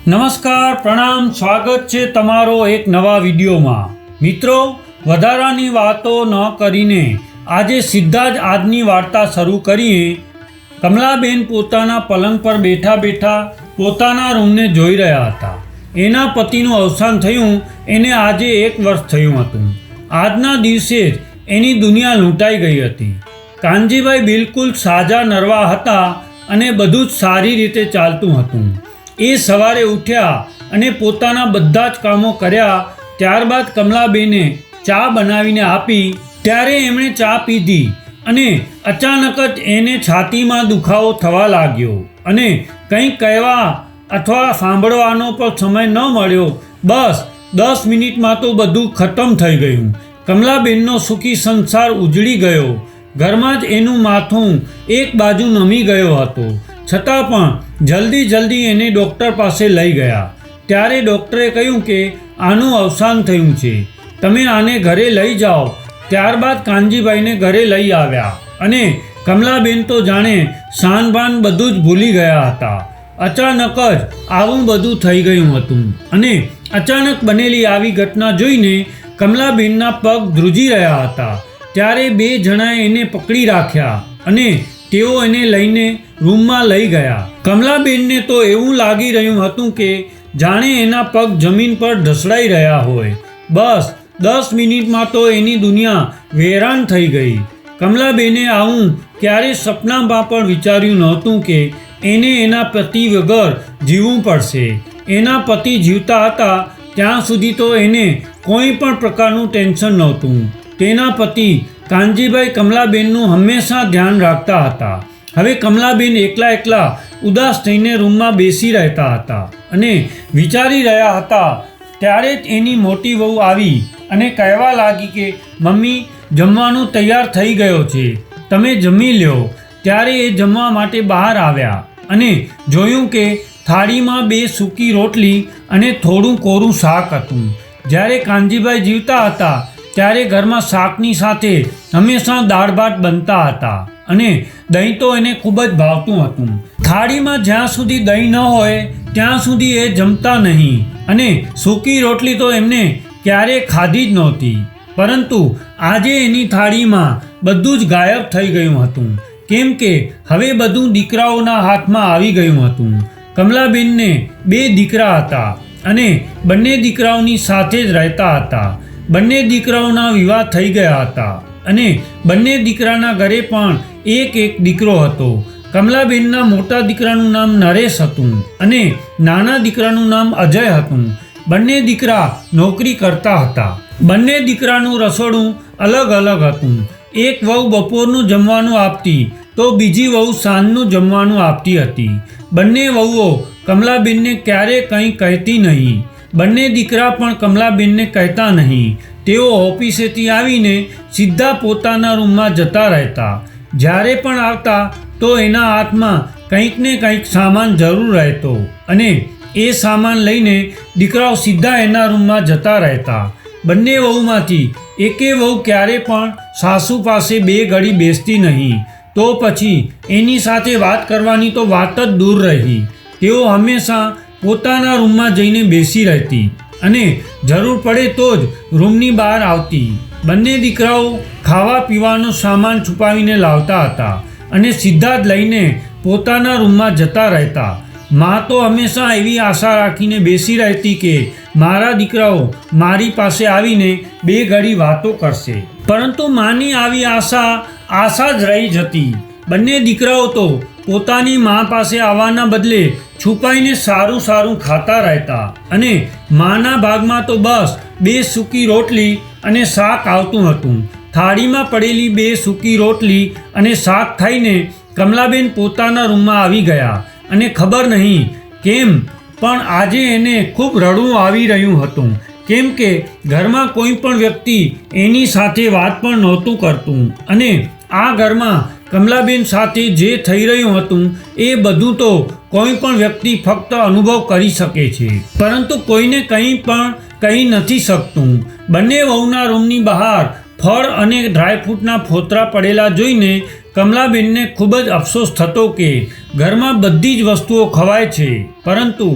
નમસ્કાર, પ્રણામ, સ્વાગત છે તમારો એક નવા વિડીયોમાં। મિત્રો, વધારાની વાતો ન કરીને આજે સીધા જ આજની વાર્તા શરૂ કરીએ। કમલાબેન પોતાના પલંગ પર બેઠા બેઠા પોતાના રૂમને જોઈ રહ્યા હતા। એના પતિનું અવસાન થયું એને આજે 1 વર્ષ થયું હતું। આજના દિવસે જ એની દુનિયા લૂંટાઈ ગઈ હતી। કાનજીભાઈ બિલકુલ સાજા નરવા હતા અને બધું જ સારી રીતે ચાલતું હતું। એ સવારે ઉઠ્યા અને પોતાના બધા જ કામો કર્યા। ત્યારબાદ કમલાબેને ચા બનાવીને આપી। ત્યારે એમણે ચા પીધી અને અચાનક જ એને છાતીમાં દુખાવો થવા લાગ્યો અને કંઈ કહેવા અથવા સાંભળવાનો પણ સમય ન મળ્યો। બસ 10 મિનિટમાં તો બધું ખતમ થઈ ગયું। કમલાબેનનો સુખી સંસાર ઉજળી ગયો। ઘરમાં જ એનું માથું એક બાજુ નમી ગયો હતો, છતાં પણ જલ્દી એને ડૉક્ટર પાસે લઈ ગયા। ત્યારે ડૉક્ટરે કહ્યું કે આનું અવસાન થયું છે, તમે આને ઘરે લઈ જાઓ। ત્યારબાદ કાનજીભાઈને ઘરે લઈ આવ્યા અને કમલાબેન તો જાણે શાનભાન બધું જ ભૂલી ગયા હતા। અચાનક જ આવું બધું થઈ ગયું હતું અને અચાનક બનેલી આવી ઘટના જોઈને કમલાબેનના પગ ધ્રુજી રહ્યા હતા। ત્યારે 2 જણાએ એને પકડી રાખ્યા અને તેઓ એને લઈને રૂમમાં લઈ ગયા। કમલાબેનને તો એવું લાગી રહ્યું હતું કે જાણે એના પગ જમીન પર ઢસડાઈ રહ્યા હોય। બસ 10 મિનિટમાં તો એની દુનિયા વેરાન થઈ ગઈ। કમલાબેને આવું ક્યારેય સપનામાં પણ વિચાર્યું નહોતું કે એને એના પતિ વગર જીવવું પડશે। એના પતિ જીવતા હતા ત્યાં સુધી તો એને કોઈ પણ પ્રકારનું ટેન્શન નહોતું। તેના પતિ કાનજીભાઈ કમલાબેનનું હંમેશા ધ્યાન રાખતા હતા। હવે કમલાબેન એકલા ઉદાસ થઈને રૂમમાં બેસી રહેતા હતા અને વિચારી રહ્યા હતા। ત્યારે જ એની મોટી વહુ આવી અને કહેવા લાગી કે મમ્મી, જમવાનું તૈયાર થઈ ગયો છે, તમે જમી લ્યો। ત્યારે એ જમવા માટે બહાર આવ્યા અને જોયું કે થાળીમાં 2 સૂકી રોટલી અને થોડું કોરું શાક હતું। જ્યારે કાનજીભાઈ જીવતા હતા ત્યારે ઘરમાં શાકની સાથે હંમેશા દાળ ભાત બનતા હતા અને દહીં તો એને ખૂબ જ ભાવતું હતું। થાળીમાં જ્યાં સુધી દહીં ન હોય ત્યાં સુધી એ જમતા નહીં અને સૂકી રોટલી તો એમને ક્યારેય ખાધી જ નહોતી। પરંતુ આજે એની થાળીમાં બધું જ ગાયબ થઈ ગયું હતું, કેમ કે હવે બધું દીકરાઓના હાથમાં આવી ગયું હતું। કમલાબેનને 2 દીકરા હતા અને બંને દીકરાઓની સાથે જ રહેતા હતા। બંને દીકરાઓના વિવાહ થઈ ગયા હતા અને બંને દીકરાના ઘરે પણ એક દીકરો હતો। કમલાબેનના મોટા દીકરાનું નામ નરેશ હતું અને નાના દીકરાનું નામ અજય હતું। બંને દીકરા નોકરી કરતા હતા। બંને દીકરાનું રસોડું અલગ હતું। એક વહુ બપોરનું જમવાનું આપતી તો બીજી વહુ સાંજનું જમવાનું આપતી હતી। બંને વહુઓ કમલાબેનને ક્યારેય કંઈ કહેતી નહીં। બંને દીકરા પણ કમલાબેનને કહેતા નહીં। તેઓ ઓફિસેથી આવીને સીધા પોતાના રૂમમાં જતા રહેતા। જ્યારે પણ આવતા તો એના હાથમાં કંઈક ને કંઈક સામાન જરૂર રહેતો અને એ સામાન લઈને દીકરાઓ સીધા એના રૂમમાં જતા રહેતા। બંને વહુમાંથી એકે વહુ ક્યારે પણ સાસુ પાસે 2 ઘડી બેસતી નહીં, તો પછી એની સાથે વાત કરવાની તો વાત જ દૂર રહી। તેઓ હંમેશા પોતાના રૂમમાં જઈને બેસી રહેતી અને જરૂર પડે તો જ રૂમની બહાર આવતી। બંને દીકરાઓ ખાવા પીવાનો સામાન છુપાવીને લાવતા હતા અને સીધા જ લઈને પોતાના રૂમમાં જતા રહેતા। મા તો હંમેશા એવી આશા રાખીને બેસી રહેતી કે મારા દીકરાઓ મારી પાસે આવીને 2 ઘડી વાતો કરશે, પરંતુ માની આવી આશા જ રહી જતી। બંને દીકરાઓ તો પોતાની મા પાસે આવવાના બદલે છુપાઈને સારું ખાતા રહેતા અને માના ભાગમાં તો બસ 2 સૂકી રોટલી અને શાક આવતું હતું। થાળીમાં પડેલી 2 સૂકી રોટલી અને શાક ખાઈને કમલાબેન પોતાના રૂમમાં આવી ગયા અને ખબર નહીં કેમ પણ આજે એને ખૂબ રડવું આવી રહ્યું હતું, કેમ કે ઘરમાં કોઈ પણ વ્યક્તિ એની સાથે વાત પણ નહોતું કરતું અને આ ઘરમાં કમલાબેન સાથે જે થઈ રહ્યું હતું એ બધું તો કોઈ પણ વ્યક્તિ ફક્ત અનુભવ કરી શકે છે, પરંતુ કોઈને કંઈ પણ કહી નથી શકતું। બંને વહુના રૂમની બહાર ફળ અને ડ્રાયફ્રૂટના ફોતરા પડેલા જોઈને કમલાબેનને ખૂબ જ અફસોસ થતો કે ઘરમાં બધી જ વસ્તુઓ ખવાય છે, પરંતુ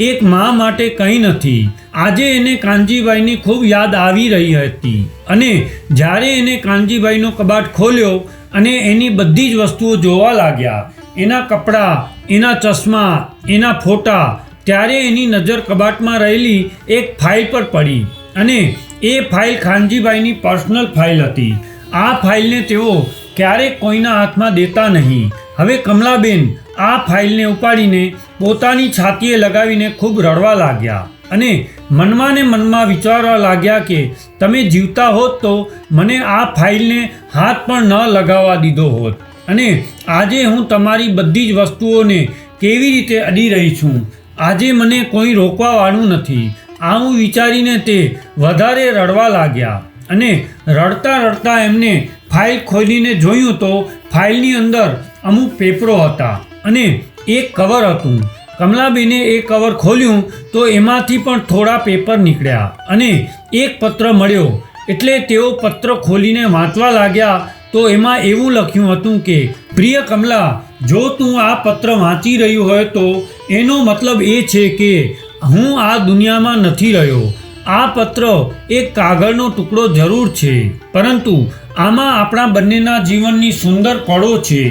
એક મા માટે કંઈ નથી. આજે એને કાનજીભાઈની ખૂબ યાદ આવી રહી હતી અને જ્યારે એને કાનજીભાઈનો કબાટ ખોલ્યો અને એની બધી જ વસ્તુઓ જોવા લાગ્યા, એના કપડાં, એના ચશ્મા, એના ફોટા, ત્યારે એની નજર કબાટમાં રહેલી એક ફાઇલ પર પડી અને એ ફાઇલ કાનજીભાઈની પર્સનલ ફાઇલ હતી. આ ફાઇલને તેઓ ક્યારેક કોઈના હાથમાં દેતા નહીં. હવે કમલાબેન આ ફાઇલને ઉપાડીને પોતાની છાતીએ લગાવીને ખૂબ રડવા લાગ્યા અને મનમાં ને મનમાં વિચારવા લાગ્યા કે તમે જીવતા હોત તો મને આ ફાઇલને હાથ પણ ન લગાવવા દીધો હોત અને આજે હું તમારી બધી જ વસ્તુઓને કેવી રીતે અડી રહી છું. આજે મને કોઈ રોકવાવાળું નથી. આવું વિચારીને તે વધારે રડવા લાગ્યા અને રડતા રડતા એમને ફાઇલ ખોલીને જોયું તો ફાઇલની અંદર અમુક પેપરો હતા અને એક કવર હતું. કમલાબેને એ કવર ખોલ્યું તો એમાંથી પણ થોડા પેપર નીકળ્યા અને એક પત્ર મળ્યો. એટલે તેઓ પત્ર ખોલીને વાંચવા લાગ્યા તો એમાં એવું લખ્યું હતું કે પ્રિય કમલા, જો તું આ પત્ર વાંચી રહ્યું હોય તો એનો મતલબ એ છે કે હું આ દુનિયામાં નથી રહ્યો. આ પત્ર એક કાગળનો ટુકડો જરૂર છે, પરંતુ આમાં આપણા બંનેના જીવનની સુંદર પળો છે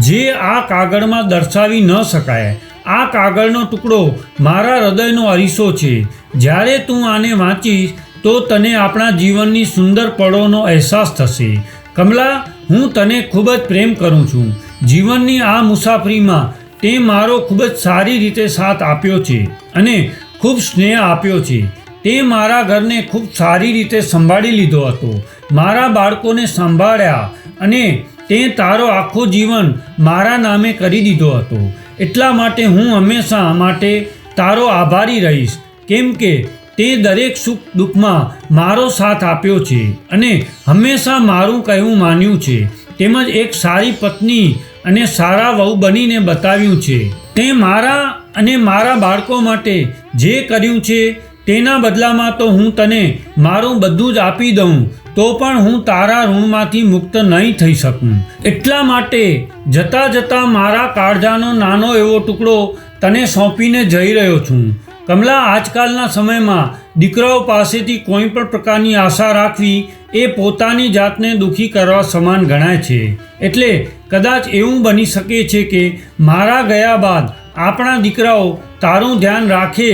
જે આ કાગળમાં દર્શાવી ન શકાય. આ કાગળનો ટુકડો મારા હૃદયનો અરીસો છે. જ્યારે તું આને વાંચીશ તો તને આપણા જીવનની સુંદર પળોનો અહેસાસ થશે. કમલા, હું તને ખૂબ જ પ્રેમ કરું છું. જીવનની આ મુસાફરીમાં તે મારો ખૂબ જ સારી રીતે સાથ આપ્યો છે અને ખૂબ સ્નેહ આપ્યો છે. તે મારા ઘરને ખૂબ સારી રીતે સંભાળી લીધો હતો, મારા બાળકોને સંભાળ્યા અને તે તારો આખો જીવન મારા નામે કરી દીધો હતો. એટલા માટે હું હંમેશા માટે તારો આભારી રહીશ, કેમ કે તે દરેક સુખ દુઃખમાં મારો સાથ આપ્યો છે અને હંમેશા મારું કહેવું માન્યું છે, તેમજ એક સારી પત્ની અને સારા વહુ બનીને બતાવ્યું છે. તે મારા અને મારા બાળકો માટે જે કર્યું છે તેના બદલામાં તો હું તને મારું બધું જ આપી દઉં તો પણ હું તારા ઋણમાંથી મુક્ત નહીં થઈ શકું. એટલા માટે જતાં જતાં મારા કાળજાનો નાનો એવો ટુકડો તને સોંપીને જઈ રહ્યો છું. કમલા, આજકાલના સમયમાં દીકરાઓ પાસેથી કોઈ પણ પ્રકારની આશા રાખવી એ પોતાની જાતને દુઃખી કરવા સમાન ગણાય છે. એટલે કદાચ એવું બની શકે છે કે મારા ગયા બાદ આપણા દીકરાઓ તારું ધ્યાન રાખે,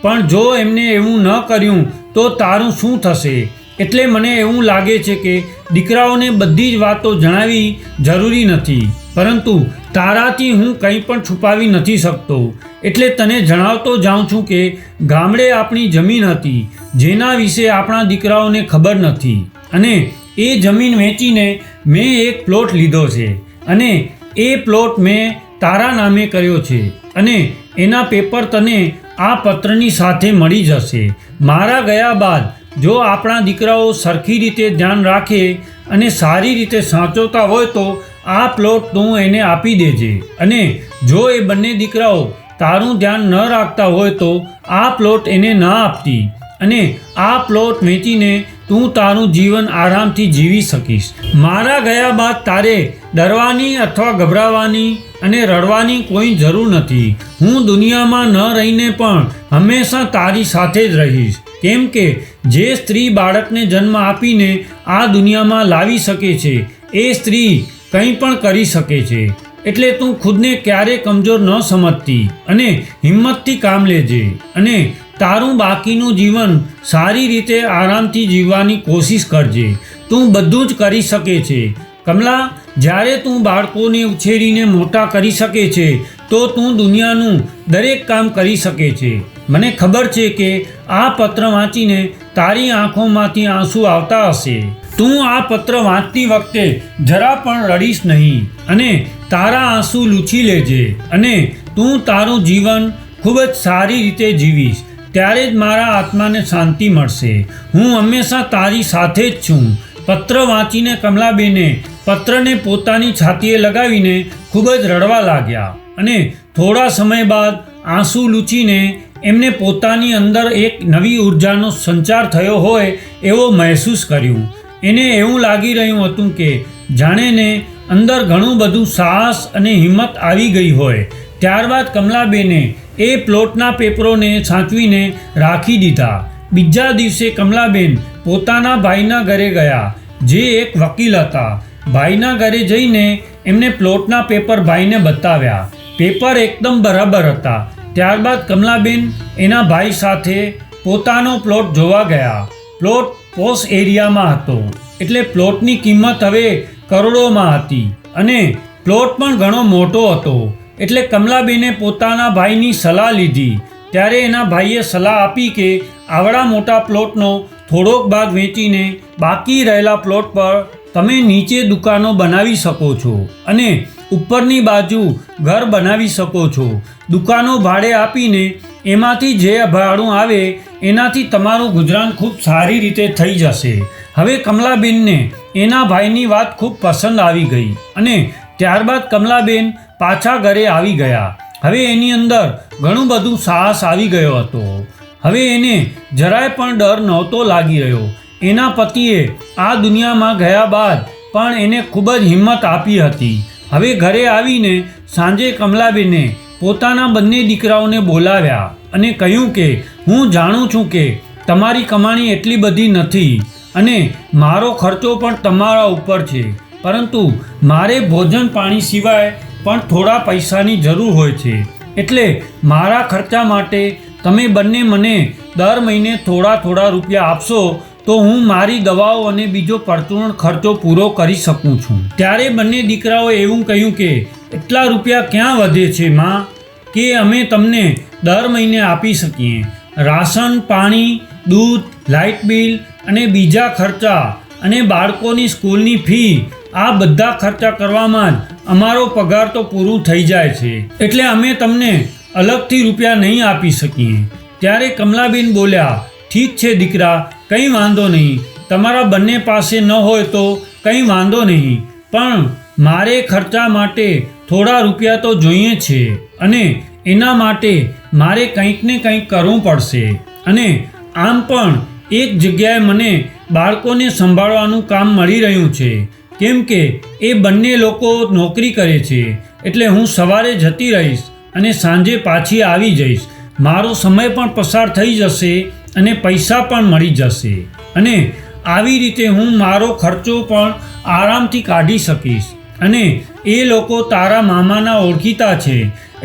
પણ જો એમને એવું ન કર્યું તો તારું શું થશે? એટલે મને એવું લાગે છે કે દીકરાઓને બધી જ વાતો જણાવવી જરૂરી નથી, પરંતુ તારાથી હું કંઈ પણ છુપાવી નથી શકતો. એટલે તને જણાવતો જાઉં છું કે ગામડે આપણી જમીન હતી જેના વિશે આપણા દીકરાઓને ખબર નથી અને એ જમીન વેચીને મેં એક પ્લોટ લીધો છે અને એ પ્લોટ મેં તારા નામે કર્યો છે અને એના પેપર તને આ પત્રની સાથે મળી જશે. મારા ગયા બાદ જો આપણા દીકરાઓ સરખી રીતે ધ્યાન રાખે અને સારી રીતે સાચવતા હોય તો આ પ્લોટ તું એને આપી દેજે, અને જો એ બંને દીકરાઓ તારું ધ્યાન ન રાખતા હોય તો આ પ્લોટ એને ન આપતી અને આ પ્લોટ વેચીને તું તારું જીવન આરામથી જીવી શકીશ. મારા ગયા બાદ તારે ડરવાની અથવા ગભરાવાની અને રડવાની કોઈ જરૂર નથી. હું દુનિયામાં ન રહીને પણ હંમેશા તારી સાથે જ રહીશ, કેમ કે જે સ્ત્રી બાળકને જન્મ આપીને આ દુનિયામાં લાવી શકે છે એ સ્ત્રી કંઈ પણ કરી શકે છે. એટલે તું ખુદને ક્યારેય કમજોર ન સમજતી અને હિંમતથી કામ લેજે અને તારું બાકીનું જીવન સારી રીતે આરામથી જીવવાની કોશિશ કરજે. તું બધું જ કરી શકે છે. કમલા, જ્યારે તું બાળકોને ઉછેરીને મોટા કરી શકે છે તો તું દુનિયાનું દરેક કામ કરી શકે છે. મને ખબર છે કે આ પત્ર વાંચીને તારી આંખોમાંથી આંસુ આવતા હશે. તું આ પત્ર વાંચતી વખતે જરા પણ રડીશ નહીં અને તારા આંસુ લૂછી લેજે અને તું તારું જીવન ખૂબ જ સારી રીતે જીવીશ. ત્યારે જ મારા આત્માને શાંતિ મળશે. હું હંમેશા તારી સાથે જ છું. પત્ર વાંચીને કમલાબેને પત્રને પોતાની છાતીએ લગાવીને ખૂબ જ રડવા લાગ્યા અને થોડા સમય બાદ આંસુ લૂછીને એમને પોતાની અંદર એક નવી ઉર્જાનો સંચાર થયો હોય એવો મહેસૂસ કર્યું. એને એવું લાગી રહ્યું હતું કે જાણે ને અંદર ઘણું બધું સાહસ અને હિંમત આવી ગઈ હોય. ત્યારબાદ કમલાબેને એ પ્લોટના પેપરોને સાચવીને રાખી દીધા. બીજા દિવસે કમલાબેન પોતાના ભાઈના ઘરે ગયા, જે એક વકીલ હતા. ભાઈના ઘરે જઈને એમને પ્લોટના પેપર ભાઈને બતાવ્યા. પેપર એકદમ બરાબર હતા. ત્યારબાદ કમલાબેન એના ભાઈ સાથે પોતાનો પ્લોટ જોવા ગયા. પ્લોટ પોશ એરિયામાં હતો, એટલે પ્લોટની કિંમત હવે કરોડોમાં હતી અને પ્લોટ પણ ઘણો મોટો હતો. એટલે કમલાબેને પોતાના ભાઈની સલાહ લીધી. ત્યારે એના ભાઈએ સલાહ આપી કે આવડા મોટા પ્લોટનો થોડોક ભાગ વેચીને બાકી રહેલા પ્લોટ પર તમે નીચે દુકાનો બનાવી શકો છો અને ઉપરની બાજુ ઘર બનાવી શકો છો. દુકાનો ભાડે આપીને એમાંથી જે ભાડું આવે એનાથી તમારું ગુજરાન ખૂબ સારી રીતે થઈ જશે. હવે કમલાબેનને એના ભાઈની વાત ખૂબ પસંદ આવી ગઈ અને ત્યારબાદ કમલાબેન પાછા ઘરે આવી ગયા. હવે એની અંદર ઘણું બધું સાહસ આવી ગયો હતો. હવે એને જરાય પણ ડર નહોતો લાગી રહ્યો. એના પતિએ આ દુનિયામાં ગયા બાદ પણ એને ખૂબ જ હિંમત આપી હતી. હવે ઘરે આવીને સાંજે કમલાબેને પોતાના બંને દીકરાઓને બોલાવ્યા અને કહ્યું કે હું જાણું છું કે તમારી કમાણી એટલી બધી નથી અને મારો ખર્ચો પણ તમારા ઉપર છે, પરંતુ મારે ભોજન પાણી સિવાય પણ થોડા પૈસાની જરૂર હોય છે. એટલે મારા ખર્ચા માટે તમે બંને મને દર મહિને થોડા રૂપિયા આપશો તો હું મારી દવાઓ અને બીજો પરચુરણ ખર્ચો પૂરો કરી શકું છું. ત્યારે બંને દીકરાઓએ એવું કહ્યું કે એટલા રૂપિયા ક્યાં વધે છે માં, કે અમે તમને દર મહિને આપી શકીએ. રાશન, પાણી, દૂધ, લાઇટ બિલ અને બીજા ખર્ચા અને બાળકોની સ્કૂલની ફી, આ બધા ખર્ચા કરવામાં જ અમારો પગાર તો પૂરું થઈ જાય છે. એટલે અમે તમને અલગથી રૂપિયા નહીં આપી શકીએ. ત્યારે કમલાબેન બોલ્યા, ઠીક છે દીકરા, કંઈ વાંધો નહીં. તમારા બંને પાસે ન હોય તો કંઈ વાંધો નહીં, પણ મારે ખર્ચા માટે થોડા રૂપિયા તો જોઈએ છે અને એના માટે મારે કંઈક ને કંઈક કરવું પડશે. અને આમ પણ એક જગ્યાએ મને બાળકોને સંભાળવાનું કામ મળી રહ્યું છે, કેમ કે એ બંને લોકો નોકરી કરે છે. એટલે હું સવારે જતી રહીશ અને સાંજે પાછી આવી જઈશ. મારો સમય પણ પસાર થઈ જશે અને પૈસા પણ મળી જશે અને આવી રીતે હું મારો ખર્ચો પણ આરામથી કાઢી શકીશ. અને એ લોકો તારા મામાના ઓળખીતા છે.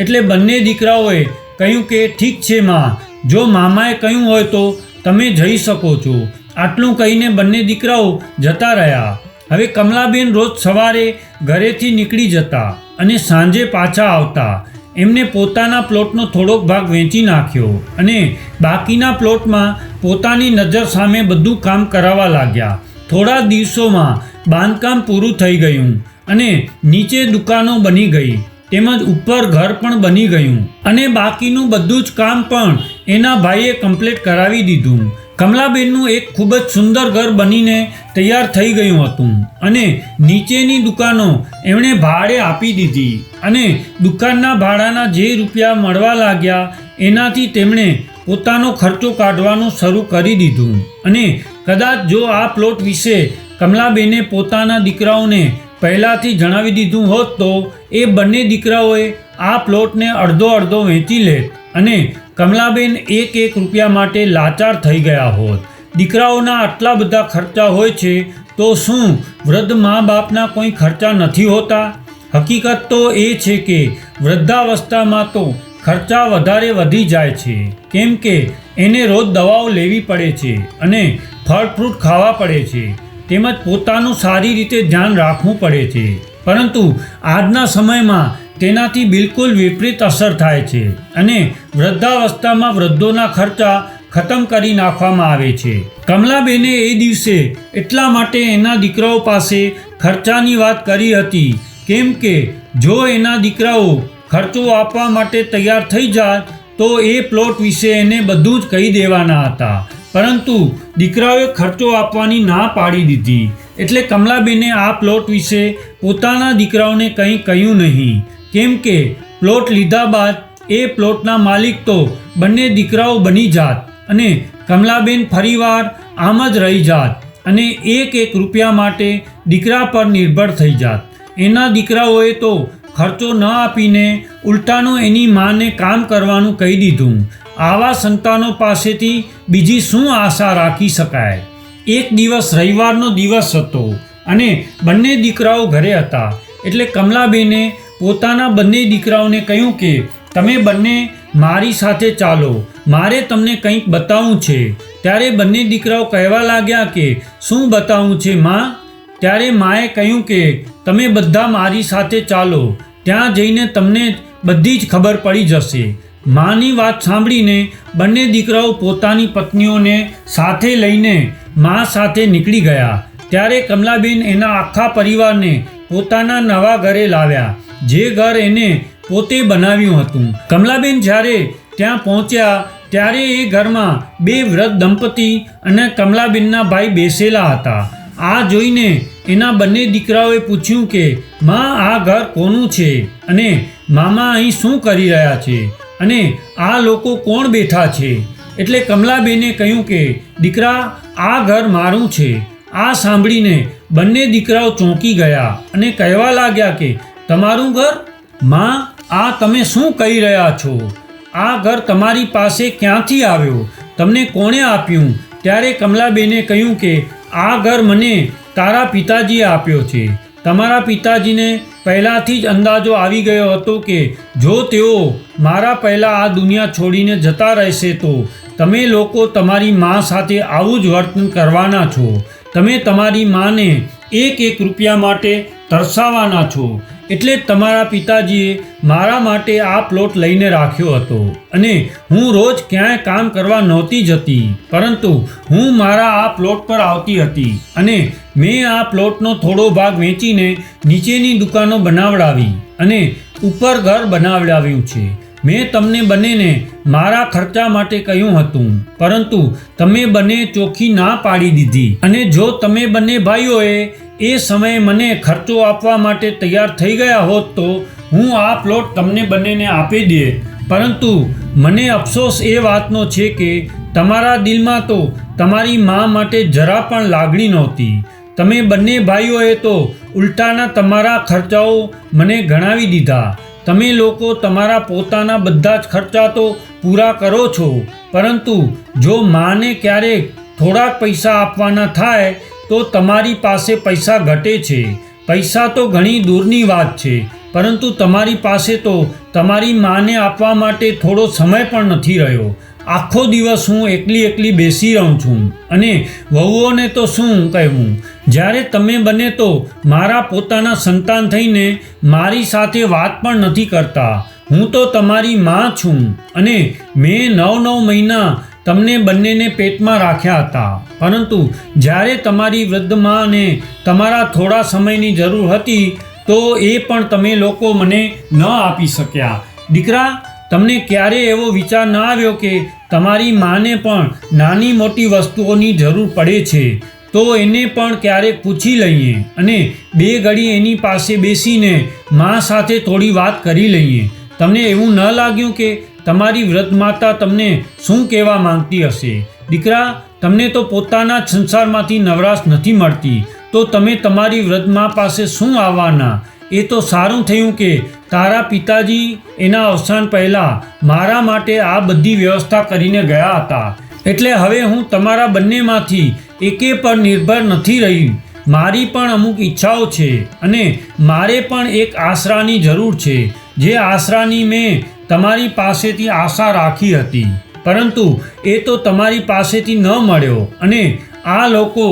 એટલે બંને દીકરાઓએ કહ્યું કે ઠીક છે માં, જો મામાએ કહ્યું હોય તો તમે જઈ શકો છો. આટલું કહીને બંને દીકરાઓ જતા રહ્યા. હવે કમલાબેન રોજ સવારે ઘરેથી નીકળી જતા અને સાંજે પાછા આવતા. એમને પોતાના પ્લોટનો થોડોક ભાગ વેચી નાખ્યો અને બાકીના પ્લોટમાં પોતાની નજર સામે બધું કામ કરાવવા લાગ્યા. થોડા દિવસોમાં બાંધકામ પૂરું થઈ ગયું અને નીચે દુકાનો બની ગઈ, તેમજ ઉપર ઘર પણ બની ગયું અને બાકીનું બધું જ કામ પણ એના ભાઈએ કમ્પ્લીટ કરાવી દીધું. કમલાબેનનું એક ખૂબ જ સુંદર ઘર બનીને તૈયાર થઈ ગયું હતું અને નીચેની દુકાનો એમણે ભાડે આપી દીધી અને દુકાનના ભાડાના જે રૂપિયા મળવા લાગ્યા એનાથી તેમણે પોતાનો ખર્ચો કાઢવાનું શરૂ કરી દીધું. અને કદાચ જો આ પ્લોટ વિશે કમલાબેને પોતાના દીકરાઓને પહેલાંથી જણાવી દીધું હોત તો એ બંને દીકરાઓએ આ પ્લોટને અડધો વેચી લેત અને કમલાબેન એક રૂપિયા માટે લાચાર થઈ ગયા હોત. દીકરાઓના આટલા બધા ખર્ચા હોય છે તો શું વૃદ્ધ મા બાપના કોઈ ખર્ચા નથી હોતા? હકીકત તો એ છે કે વૃદ્ધાવસ્થામાં તો ખર્ચા વધારે વધી જાય છે, કેમ કે એને રોજ દવાઓ લેવી પડે છે અને ફળ ફ્રૂટ ખાવા પડે છે, તેમજ પોતાનું સારી રીતે ધ્યાન રાખવું પડે છે. પરંતુ આજના સમયમાં તેનાથી બિલકુલ વિપરીત અસર થાય છે અને વૃદ્ધાવસ્થામાં વૃદ્ધોના ખર્ચા ખતમ કરી નાખવામાં આવે છે. કમલાબેને એ દિવસે એટલા માટે એના દીકરાઓ પાસે ખર્ચાની વાત કરી હતી, કેમ કે જો એના દીકરાઓ ખર્ચો આપવા માટે તૈયાર થઈ જાય તો એ પ્લોટ વિશે એને બધું જ કહી દેવાના હતા. પરંતુ દીકરાઓએ ખર્ચો આપવાની ના પાડી દીધી. એટલે કમલાબેને આ પ્લોટ વિશે પોતાના દીકરાઓને કંઈ કહ્યું નહીં, કેમ કે પ્લોટ લીધા બાદ એ પ્લોટના માલિક તો બંને દીકરાઓ બની જાત અને કમલાબેન ફરીવાર આમ જ રહી જાત અને એક રૂપિયા માટે દીકરા પર નિર્ભર થઈ જાત. એના દીકરાઓએ તો ખર્ચો ન આપીને ઉલટાનું એની માને કામ કરવાનું કહી દીધું. આવા સંતાનો પાસેથી બીજી શું આશા રાખી શકાય? એક દિવસ રવિવારનો દિવસ હતો અને બંને દીકરાઓ ઘરે હતા. એટલે કમલાબેને પોતાના બંને દીકરાઓને કહ્યું કે તમે બંને મારી સાથે ચાલો, મારે તમને કંઈક બતાવવું છે. ત્યારે બંને દીકરાઓ કહેવા લાગ્યા કે શું બતાવવું છે માં? ત્યારે માએ કહ્યું કે તમે બધા મારી સાથે ચાલો, ત્યાં જઈને તમને બધી જ ખબર પડી જશે. માની વાત સાંભળીને બંને દીકરાઓ પોતાની પત્નીઓને સાથે લઈને મા સાથે નીકળી ગયા. ત્યારે કમલાબેન એના આખા પરિવારને પોતાના નવા ઘરે લાવ્યા, જે ઘર એને પોતે બનાવ્યું હતું. કમલાબેન જ્યારે ત્યાં પહોંચ્યા ત્યારે એ ઘરમાં બે વૃદ્ધ દંપતી અને કમલાબેનના ભાઈ બેસેલા હતા. આ જોઈને એના બંને દીકરાઓએ પૂછ્યું કે માં, આ ઘર કોનું છે અને મામા અહીં શું કરી રહ્યા છે અને આ લોકો કોણ બેઠા છે? એટલે કમલાબેને કહ્યું કે દીકરા, આ ઘર મારું છે. આ સાંભળીને બંને દીકરાઓ ચોંકી ગયા અને કહેવા લાગ્યા કે તમારું ઘર? માં, આ તમે શું કહી રહ્યા છો? આ ઘર તમારી પાસે ક્યાંથી આવ્યો? તમને કોણે આપ્યું? ત્યારે કમલાબેને કહ્યું કે આ ઘર મને તારા પિતાજીએ આપ્યો છે. તમારા પિતાજીને પહેલાંથી જ અંદાજો આવી ગયો હતો કે જો તેઓ મારા પહેલાં આ દુનિયા છોડીને જતા રહેશે તો તમે લોકો તમારી મા સાથે આવું જ વર્તન કરવાના છો. તમે તમારી માને એક રૂપિયા માટે તરસાવવાના છો. એટલે જ તમારા પિતાજીએ મારા માટે આ પ્લોટ લઈને રાખ્યો હતો અને હું રોજ ક્યાંય કામ કરવા નહોતી જતી, પરંતુ હું મારા આ પ્લોટ પર આવતી હતી અને મેં આ પ્લોટનો થોડો ભાગ વેચીને નીચેની દુકાનો બનાવડાવી અને ઉપર ઘર બનાવડાવ્યું છે. મેં તમને બંનેને મારા ખર્ચા માટે કહ્યું હતું, પરંતુ તમે બંને ચોખ્ખી ના પાડી દીધી. અને જો તમે બંને ભાઈઓએ એ સમયે મને ખર્ચો આપવા માટે તૈયાર થઈ ગયા હોત તો હું આ પ્લોટ તમને બંનેને આપી દે. પરંતુ મને અફસોસ એ વાતનો છે કે તમારા દિલમાં તો તમારી મા માટે જરા પણ લાગણી નહોતી. તમે બંને ભાઈઓએ તો ઉલટાના તમારા ખર્ચાઓ મને ગણાવી દીધા. તમે લોકો તમારા પોતાના બધા જ ખર્ચા તો પૂરા કરો છો, પરંતુ જો માને ક્યારેક થોડાક પૈસા આપવાના થાય તો તમારી પાસે પૈસા ઘટે છે. પૈસા તો ઘણી દૂરની વાત છે, પરંતુ તમારી પાસે તો તમારી માને આપવા માટે થોડો સમય પણ નથી રહ્યો. આખો દિવસ હું એકલી બેસી રહું છું અને વહુઓને તો શું કહેવું, જ્યારે તમે બંને તો મારા પોતાના સંતાન થઈને મારી સાથે વાત પણ નથી કરતા. હું તો તમારી માં છું અને મેં 9 મહિના તમને બંનેને પેટમાં રાખ્યા હતા, પરંતુ જ્યારે તમારી વૃદ્ધ માને તમારા થોડા સમયની જરૂર હતી તો એ પણ તમે લોકો મને ન આપી શક્યા. દીકરા, તમને ક્યારે એવો વિચાર ન આવ્યો કે તમારી માને પણ નાની મોટી વસ્તુઓની જરૂર પડે છે તો એને પણ ક્યારેક પૂછી લઈએ અને 2 ઘડી એની પાસે બેસીને મા સાથે થોડી વાત કરી લઈએ? તમને એવું ન લાગ્યું કે તમારી વૃદ્ધ માતા તમને શું કહેવા માંગતી હશે? દીકરા, તમને તો પોતાના જ સંસારમાંથી નવરાશ નથી મળતી તો તમે તમારી વૃદ્ધ મા પાસે શું આવવાના? એ તો સારું થયું કે તારા પિતાજી એના અવસાન પહેલાં મારા માટે આ બધી વ્યવસ્થા કરીને ગયા હતા. એટલે હવે હું તમારા બંનેમાંથી એકે પર નિર્ભર નથી રહી. મારી પણ અમુક ઈચ્છાઓ છે અને મારે પણ એક આશરાની જરૂર છે, જે આશરાની મેં તમારી પાસેથી આશા રાખી હતી, પરંતુ એ તો તમારી પાસેથી ન મળ્યો. અને આ લોકો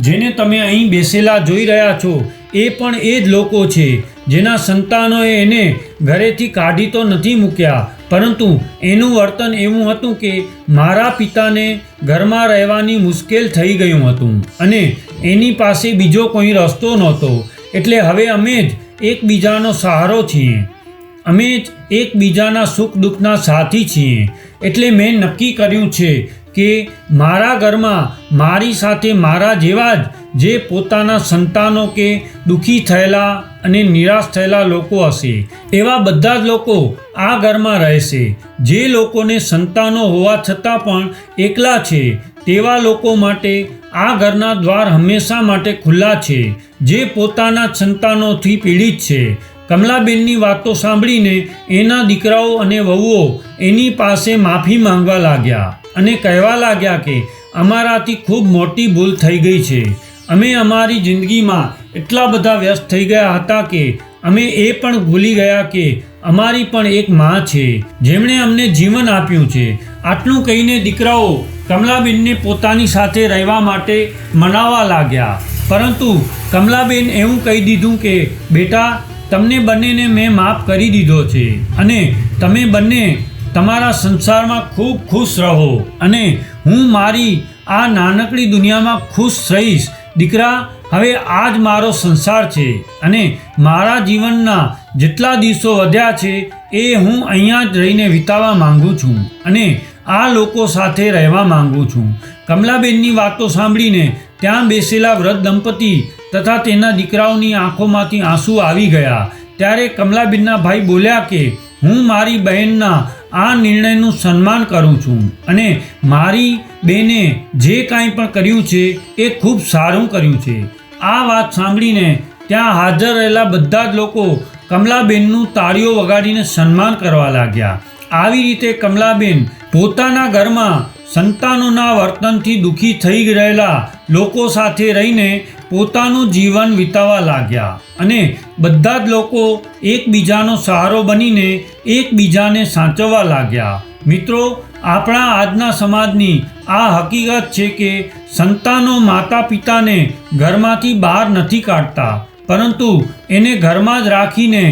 જેને તમે અહીં બેસેલા જોઈ રહ્યા છો એ પણ એ જ લોકો છે જેના સંતાનોએ એને ઘરેથી કાઢી તો નથી મૂક્યા, પરંતુ એનું વર્તન એવું હતું કે મારા પિતાને ઘરમાં રહેવાની મુશ્કેલ થઈ ગયું હતું અને એની પાસે બીજો કોઈ રસ્તો નહોતો. એટલે હવે અમે જ એકબીજાનો સહારો છીએ, અમે જ એકબીજાના સુખ દુઃખના સાથી છીએ. એટલે મેં નક્કી કર્યું છે કે મારા ઘરમાં મારી સાથે મારા જેવા જ જે પોતાના સંતાનો કે દુઃખી થયેલા અને નિરાશ થયેલા લોકો હશે એવા બધા જ લોકો આ ઘરમાં રહેશે. જે લોકોને સંતાનો હોવા છતાં પણ એકલા છે તેવા લોકો માટે આ ઘરના દ્વાર હંમેશા માટે ખુલ્લા છે જે પોતાના સંતાનોથી પીડિત છે. કમલાબેનની વાતો સાંભળીને એના દીકરાઓ અને વહુઓ એની પાસે માફી માંગવા લાગ્યા અને કહેવા લાગ્યા કે અમારાથી ખૂબ મોટી ભૂલ થઈ ગઈ છે. અમે અમારી જિંદગીમાં એટલા બધા વ્યસ્ત થઈ ગયા હતા કે અમે એ પણ ભૂલી ગયા કે અમારી પણ એક માં છે જેમણે અમને જીવન આપ્યું છે. આટલું કહીને દીકરાઓ કમલાબેનને પોતાની સાથે રહેવા માટે મનાવવા લાગ્યા, પરંતુ કમલાબેન એવું કહી દીધું કે બેટા, તમને બંનેને મેં માફ કરી દીધો છે અને તમે બંને તમારા સંસારમાં ખૂબ ખુશ રહો અને હું મારી આ નાનકડી દુનિયામાં ખુશ રહીશ. દીકરા, હવે આ જ મારો સંસાર છે અને મારા જીવનના જેટલા દિવસો વધ્યા છે એ હું અહીંયા જ રહીને વિતાવવા માંગુ છું અને આ લોકો સાથે રહેવા માંગુ છું. કમલાબેનની વાતો સાંભળીને ત્યાં બેસેલા વૃદ્ધ દંપતી તથા તેના દીકરાઓની આંખોમાંથી આંસુ આવી ગયા. ત્યારે કમલાબેનના ભાઈ બોલ્યા કે હું મારી બહેનના આ નિર્ણયનું સન્માન કરું છું અને મારી બેને જે કાંઈ પણ કર્યું છે એ ખૂબ સારું કર્યું છે. આ વાત સાંભળીને ત્યાં હાજર રહેલા બધા જ લોકો કમલાબેનનું તાળીઓ વગાડીને સન્માન કરવા લાગ્યા. આવી રીતે કમલાબેન પોતાના ઘરમાં સંતાનોના વર્તનથી દુઃખી થઈ રહેલા લોકો સાથે રહીને પોતાનું જીવન વિતાવવા લાગ્યા અને બધા જ લોકો એકબીજાનો સહારો બનીને એકબીજાને સાચવવા લાગ્યા. મિત્રો, આપણા આજના સમાજની આ હકીકત છે કે સંતાનો માતા પિતાને ઘરમાંથી બહાર નથી કાઢતા, પરંતુ એને ઘરમાં જ રાખીને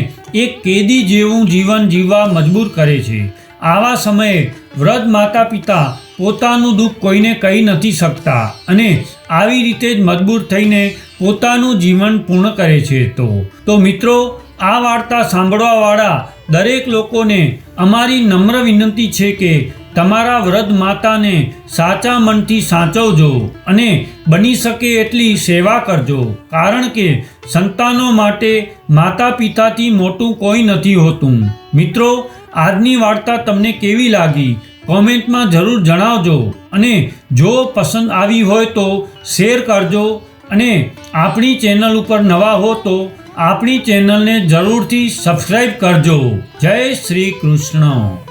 એક કેદી જેવું જીવન જીવવા મજબૂર કરે છે. આવા સમયે વૃદ્ધ માતા પિતા પોતાનું દુઃખ કોઈને કહી નથી શકતા અને આવી રીતે જ મજબૂર થઈને પોતાનું જીવન પૂર્ણ કરે છે. તો મિત્રો, આ વાર્તા સાંભળવાવાળા દરેક લોકોને અમારી નમ્ર વિનંતી છે કે તમારા વૃદ્ધ માતાને સાચા મનથી સાચવજો અને બની શકે એટલી સેવા કરજો, કારણ કે સંતાનો માટે માતા પિતાથી મોટું કોઈ નથી હોતું. મિત્રો, આજની વાર્તા તમને કેવી લાગી કોમેન્ટમાં જરૂર જણાવજો અને જો પસંદ આવી હોય તો શેર કરજો અને આપણી ચેનલ ઉપર નવા હો તો આપણી ચેનલને જરૂરથી સબસ્ક્રાઈબ કરજો. જય શ્રી કૃષ્ણ.